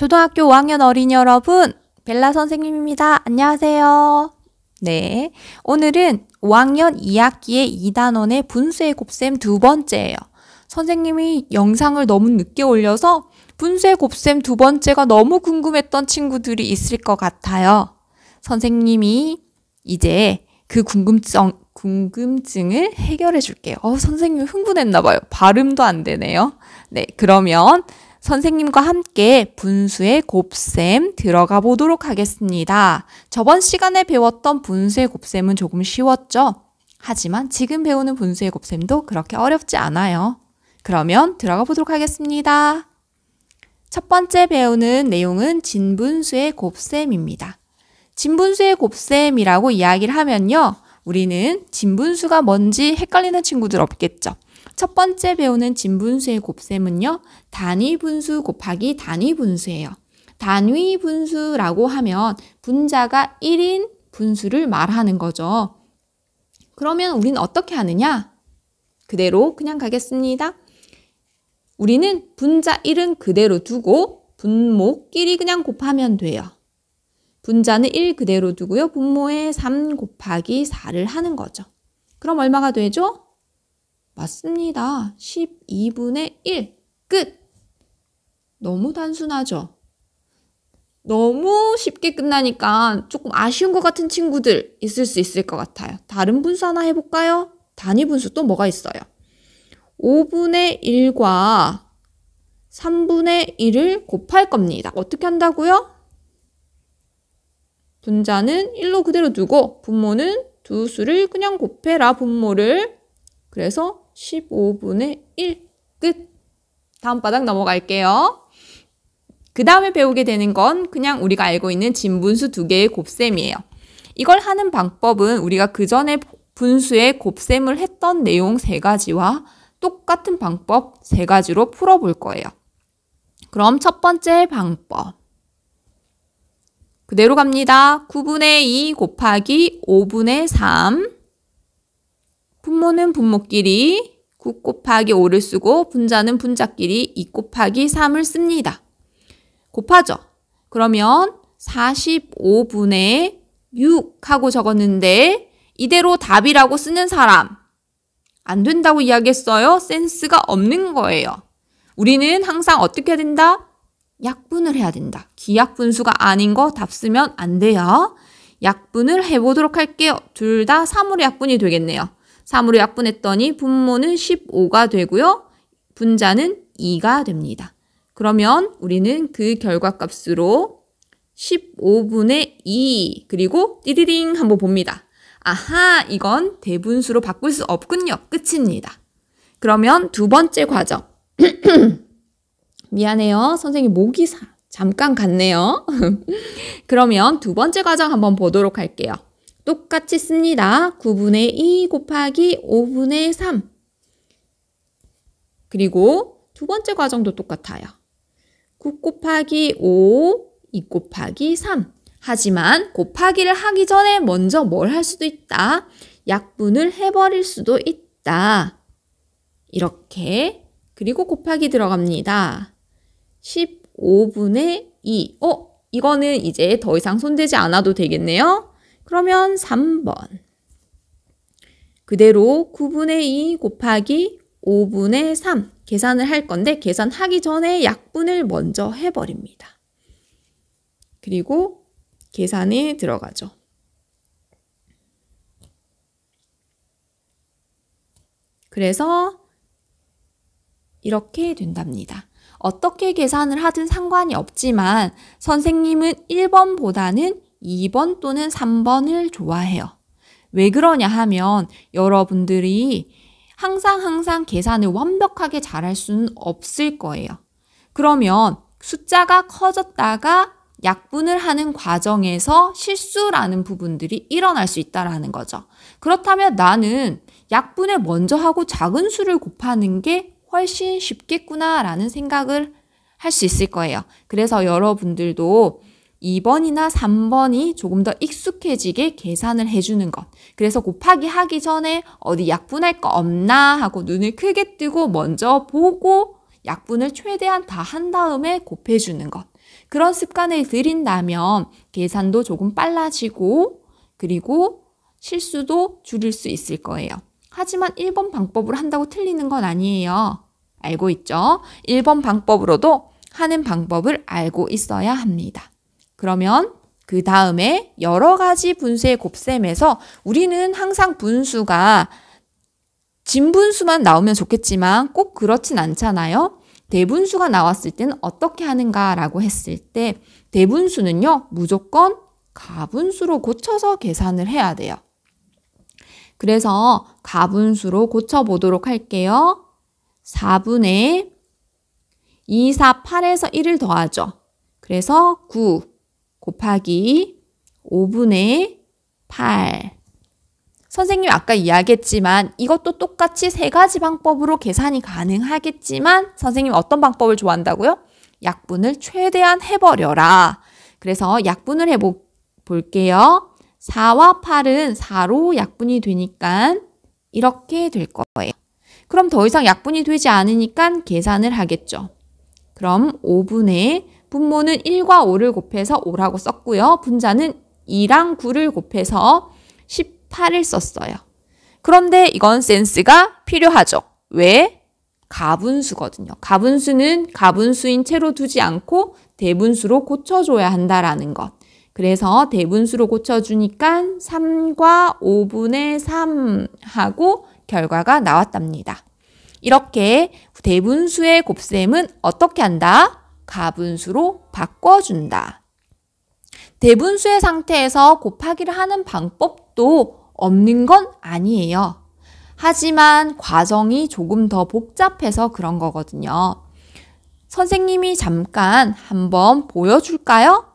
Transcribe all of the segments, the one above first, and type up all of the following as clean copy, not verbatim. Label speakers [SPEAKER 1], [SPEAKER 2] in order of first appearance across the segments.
[SPEAKER 1] 초등학교 5학년 어린이 여러분, 벨라 선생님입니다. 안녕하세요. 네, 오늘은 5학년 2학기의 2단원의 분수의 곱셈 두 번째예요. 선생님이 영상을 너무 늦게 올려서 분수의 곱셈 두 번째가 너무 궁금했던 친구들이 있을 것 같아요. 선생님이 이제 그 궁금증을 해결해 줄게요. 선생님 흥분했나 봐요. 발음도 안 되네요. 네, 그러면 선생님과 함께 분수의 곱셈 들어가 보도록 하겠습니다. 저번 시간에 배웠던 분수의 곱셈은 조금 쉬웠죠? 하지만 지금 배우는 분수의 곱셈도 그렇게 어렵지 않아요. 그러면 들어가 보도록 하겠습니다. 첫 번째 배우는 내용은 진분수의 곱셈입니다. 진분수의 곱셈이라고 이야기를 하면요, 우리는 진분수가 뭔지 헷갈리는 친구들 없겠죠? 첫 번째 배우는 진분수의 곱셈은요, 단위분수 곱하기 단위분수예요. 단위분수라고 하면 분자가 1인 분수를 말하는 거죠. 그러면 우리는 어떻게 하느냐? 그대로 그냥 가겠습니다. 우리는 분자 1은 그대로 두고 분모끼리 그냥 곱하면 돼요. 분자는 1 그대로 두고요. 분모에 3 곱하기 4를 하는 거죠. 그럼 얼마가 되죠? 맞습니다. 12분의 1. 끝! 너무 단순하죠? 너무 쉽게 끝나니까 조금 아쉬운 것 같은 친구들 있을 수 있을 것 같아요. 다른 분수 하나 해볼까요? 단위분수 또 뭐가 있어요? 5분의 1과 3분의 1을 곱할 겁니다. 어떻게 한다고요? 분자는 1로 그대로 두고 분모는 두 수를 그냥 곱해라, 분모를. 그래서 15분의 1. 끝! 다음 바닥 넘어갈게요. 그 다음에 배우게 되는 건 그냥 우리가 알고 있는 진분수 두 개의 곱셈이에요. 이걸 하는 방법은 우리가 그 전에 분수의 곱셈을 했던 내용 3가지와 똑같은 방법 3가지로 풀어볼 거예요. 그럼 첫 번째 방법. 그대로 갑니다. 9분의 2 곱하기 5분의 3. 분모는 분모끼리 9 곱하기 5를 쓰고 분자는 분자끼리 2 곱하기 3을 씁니다. 곱하죠. 그러면 45분의 6 하고 적었는데 이대로 답이라고 쓰는 사람 안 된다고 이야기했어요. 센스가 없는 거예요. 우리는 항상 어떻게 해야 된다? 약분을 해야 된다. 기약분수가 아닌 거 답 쓰면 안 돼요. 약분을 해보도록 할게요. 둘 다 3으로 약분이 되겠네요. 3으로 약분했더니 분모는 15가 되고요. 분자는 2가 됩니다. 그러면 우리는 그 결과값으로 15분의 2 그리고 띠리링 한번 봅니다. 아하, 이건 대분수로 바꿀 수 없군요. 끝입니다. 그러면 두 번째 과정. 미안해요. 선생님 목이 잠깐 갔네요. 그러면 두 번째 과정 한번 보도록 할게요. 똑같이 씁니다. 9분의 2 곱하기 5분의 3. 그리고 두 번째 과정도 똑같아요. 9 곱하기 5, 2 곱하기 3. 하지만 곱하기를 하기 전에 먼저 뭘 할 수도 있다. 약분을 해버릴 수도 있다. 이렇게. 그리고 곱하기 들어갑니다. 15분의 2. 이거는 이제 더 이상 손대지 않아도 되겠네요. 그러면 3번. 그대로 9분의 2 곱하기 5분의 3 계산을 할 건데 계산하기 전에 약분을 먼저 해버립니다. 그리고 계산에 들어가죠. 그래서 이렇게 된답니다. 어떻게 계산을 하든 상관이 없지만 선생님은 1번보다는 2번 또는 3번을 좋아해요. 왜 그러냐 하면 여러분들이 항상 계산을 완벽하게 잘할 수는 없을 거예요. 그러면 숫자가 커졌다가 약분을 하는 과정에서 실수라는 부분들이 일어날 수 있다는 거죠. 그렇다면 나는 약분을 먼저 하고 작은 수를 곱하는 게 훨씬 쉽겠구나라는 생각을 할 수 있을 거예요. 그래서 여러분들도 2번이나 3번이 조금 더 익숙해지게 계산을 해주는 것. 그래서 곱하기 하기 전에 어디 약분할 거 없나 하고 눈을 크게 뜨고 먼저 보고 약분을 최대한 다 한 다음에 곱해주는 것. 그런 습관을 들인다면 계산도 조금 빨라지고 그리고 실수도 줄일 수 있을 거예요. 하지만 1번 방법으로 한다고 틀리는 건 아니에요. 알고 있죠? 1번 방법으로도 하는 방법을 알고 있어야 합니다. 그러면 그 다음에 여러 가지 분수의 곱셈에서 우리는 항상 분수가 진분수만 나오면 좋겠지만 꼭 그렇진 않잖아요. 대분수가 나왔을 때는 어떻게 하는가라고 했을 때 대분수는요, 무조건 가분수로 고쳐서 계산을 해야 돼요. 그래서 가분수로 고쳐보도록 할게요. 4분의 2, 4, 8에서 1을 더하죠. 그래서 9 곱하기 5분의 8. 선생님이 아까 이야기했지만 이것도 똑같이 세 가지 방법으로 계산이 가능하겠지만 선생님이 어떤 방법을 좋아한다고요? 약분을 최대한 해버려라. 그래서 약분을 해볼게요. 4와 8은 4로 약분이 되니까 이렇게 될 거예요. 그럼 더 이상 약분이 되지 않으니까 계산을 하겠죠. 그럼 5분의 분모는 1과 5를 곱해서 5라고 썼고요. 분자는 2랑 9를 곱해서 18을 썼어요. 그런데 이건 센스가 필요하죠. 왜? 가분수거든요. 가분수는 가분수인 채로 두지 않고 대분수로 고쳐줘야 한다라는 것. 그래서 대분수로 고쳐주니까 3과 5분의 3 하고 결과가 나왔답니다. 이렇게 대분수의 곱셈은 어떻게 한다? 가분수로 바꿔준다. 대분수의 상태에서 곱하기를 하는 방법도 없는 건 아니에요. 하지만 과정이 조금 더 복잡해서 그런 거거든요. 선생님이 잠깐 한번 보여줄까요?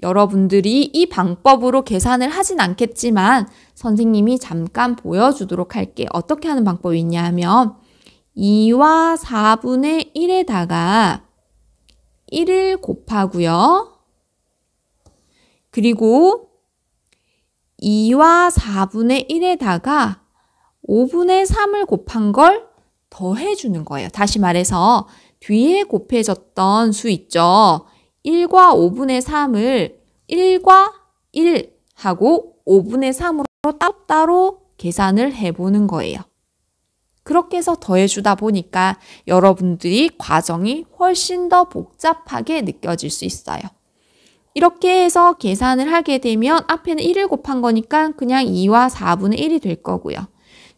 [SPEAKER 1] 여러분들이 이 방법으로 계산을 하진 않겠지만 선생님이 잠깐 보여주도록 할게요. 어떻게 하는 방법이 있냐 하면 2와 4분의 1에다가 1을 곱하고요. 그리고 2와 4분의 1에다가 5분의 3을 곱한 걸 더해주는 거예요. 다시 말해서 뒤에 곱해졌던 수 있죠. 1과 5분의 3을 1과 1 하고 5분의 3으로 따로따로 계산을 해보는 거예요. 그렇게 해서 더해주다 보니까 여러분들이 과정이 훨씬 더 복잡하게 느껴질 수 있어요. 이렇게 해서 계산을 하게 되면 앞에는 1을 곱한 거니까 그냥 2와 4분의 1이 될 거고요.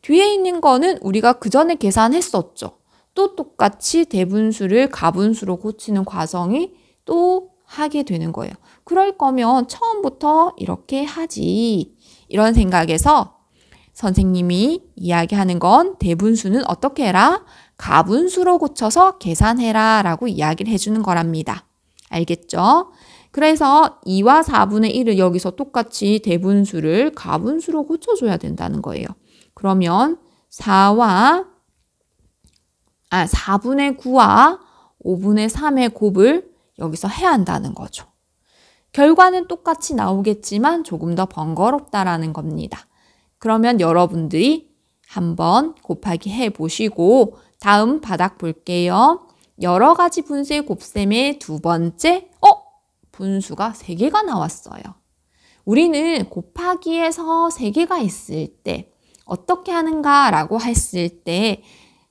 [SPEAKER 1] 뒤에 있는 거는 우리가 그 전에 계산했었죠. 또 똑같이 대분수를 가분수로 고치는 과정이 또 하게 되는 거예요. 그럴 거면 처음부터 이렇게 하지. 이런 생각에서 선생님이 이야기하는 건 대분수는 어떻게 해라? 가분수로 고쳐서 계산해라 라고 이야기를 해주는 거랍니다. 알겠죠? 그래서 2와 4분의 1을 여기서 똑같이 대분수를 가분수로 고쳐줘야 된다는 거예요. 그러면 4분의 9와 5분의 3의 곱을 여기서 해야 한다는 거죠. 결과는 똑같이 나오겠지만 조금 더 번거롭다라는 겁니다. 그러면 여러분들이 한번 곱하기 해보시고 다음 바닥 볼게요. 여러 가지 분수의 곱셈의 두 번째, 분수가 3개가 나왔어요. 우리는 곱하기에서 3개가 있을 때 어떻게 하는가라고 했을 때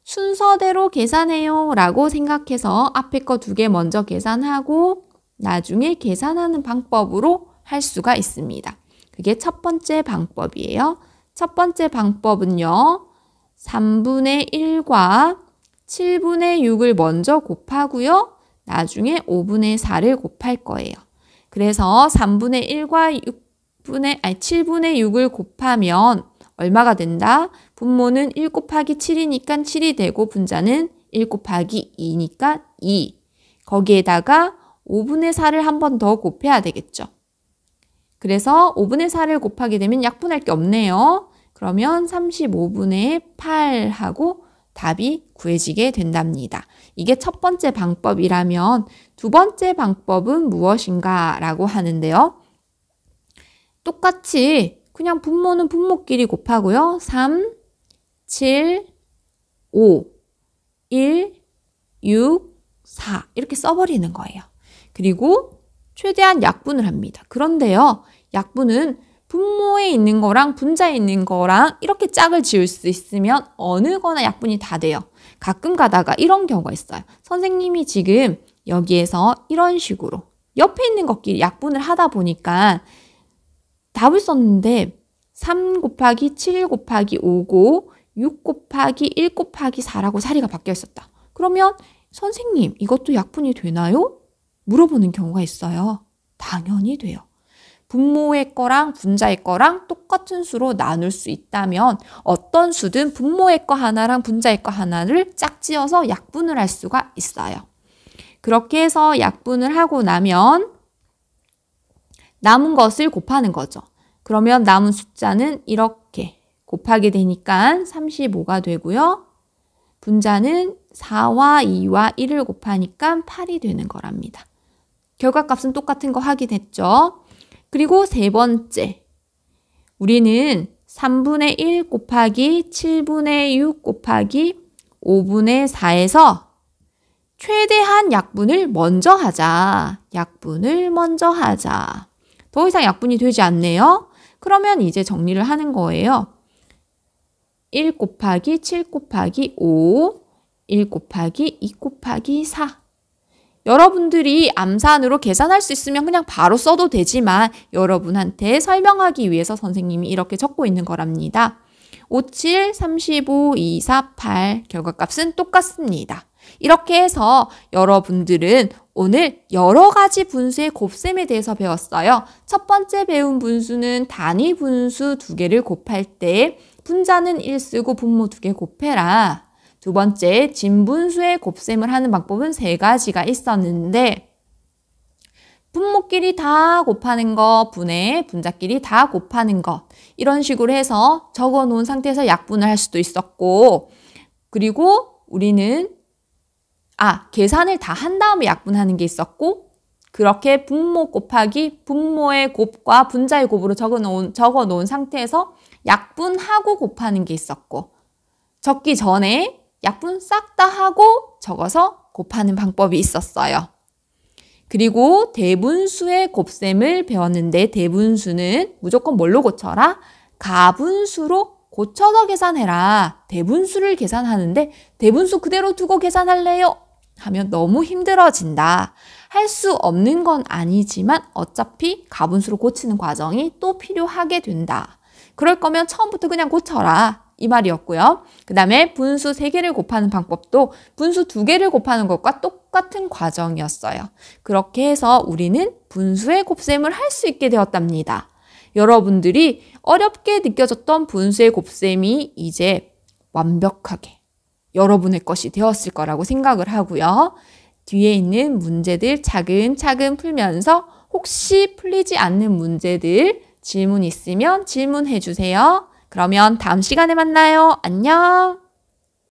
[SPEAKER 1] 순서대로 계산해요 라고 생각해서 앞에 거 2개 먼저 계산하고 나중에 계산하는 방법으로 할 수가 있습니다. 그게 첫 번째 방법이에요. 첫 번째 방법은요. 3분의 1과 7분의 6을 먼저 곱하고요. 나중에 5분의 4를 곱할 거예요. 그래서 3분의 1과 7분의 6을 곱하면 얼마가 된다? 분모는 1 곱하기 7이니까 7이 되고 분자는 1 곱하기 2니까 2. 거기에다가 5분의 4를 한 번 더 곱해야 되겠죠. 그래서 5분의 4를 곱하게 되면 약분할 게 없네요. 그러면 35분의 8하고 답이 구해지게 된답니다. 이게 첫 번째 방법이라면 두 번째 방법은 무엇인가 라고 하는데요. 똑같이 그냥 분모는 분모끼리 곱하고요. 3, 7, 5, 1, 6, 4 이렇게 써버리는 거예요. 그리고 최대한 약분을 합니다. 그런데요, 약분은 분모에 있는 거랑 분자에 있는 거랑 이렇게 짝을 지을 수 있으면 어느 거나 약분이 다 돼요. 가끔 가다가 이런 경우가 있어요. 선생님이 지금 여기에서 이런 식으로 옆에 있는 것끼리 약분을 하다 보니까 답을 썼는데 3 곱하기 7 곱하기 5고 6 곱하기 1 곱하기 4라고 자리가 바뀌어 있었다. 그러면 선생님, 이것도 약분이 되나요? 물어보는 경우가 있어요. 당연히 돼요. 분모의 거랑 분자의 거랑 똑같은 수로 나눌 수 있다면 어떤 수든 분모의 거 하나랑 분자의 거 하나를 짝지어서 약분을 할 수가 있어요. 그렇게 해서 약분을 하고 나면 남은 것을 곱하는 거죠. 그러면 남은 숫자는 이렇게 곱하게 되니까 35가 되고요. 분자는 4와 2와 1을 곱하니까 8이 되는 거랍니다. 결과값은 똑같은 거 확인했죠? 그리고 세 번째, 우리는 3분의 1 곱하기 7분의 6 곱하기 5분의 4에서 최대한 약분을 먼저 하자. 약분을 먼저 하자. 더 이상 약분이 되지 않네요. 그러면 이제 정리를 하는 거예요. 1 곱하기 7 곱하기 5, 1 곱하기 2 곱하기 4. 여러분들이 암산으로 계산할 수 있으면 그냥 바로 써도 되지만 여러분한테 설명하기 위해서 선생님이 이렇게 적고 있는 거랍니다. 5, 7, 35, 2, 4, 8 결과값은 똑같습니다. 이렇게 해서 여러분들은 오늘 여러 가지 분수의 곱셈에 대해서 배웠어요. 첫 번째 배운 분수는 단위 분수 2개를 곱할 때 분자는 1 쓰고 분모 2개 곱해라. 두 번째, 진분수의 곱셈을 하는 방법은 3가지가 있었는데 분모끼리 다 곱하는 거, 분의 분자끼리 다 곱하는 것 이런 식으로 해서 적어 놓은 상태에서 약분을 할 수도 있었고 그리고 우리는 계산을 다 한 다음에 약분하는 게 있었고 그렇게 분모 곱하기 분모의 곱과 분자의 곱으로 적어 놓은 상태에서 약분하고 곱하는 게 있었고 적기 전에 약분 싹 다 하고 적어서 곱하는 방법이 있었어요. 그리고 대분수의 곱셈을 배웠는데 대분수는 무조건 뭘로 고쳐라? 가분수로 고쳐서 계산해라. 대분수를 계산하는데 대분수 그대로 두고 계산할래요? 하면 너무 힘들어진다. 할 수 없는 건 아니지만 어차피 가분수로 고치는 과정이 또 필요하게 된다. 그럴 거면 처음부터 그냥 고쳐라. 이 말이었고요. 그 다음에 분수 3개를 곱하는 방법도 분수 2개를 곱하는 것과 똑같은 과정이었어요. 그렇게 해서 우리는 분수의 곱셈을 할 수 있게 되었답니다. 여러분들이 어렵게 느껴졌던 분수의 곱셈이 이제 완벽하게 여러분의 것이 되었을 거라고 생각을 하고요. 뒤에 있는 문제들 차근차근 풀면서 혹시 풀리지 않는 문제들 질문 있으면 질문해 주세요. 그러면 다음 시간에 만나요. 안녕!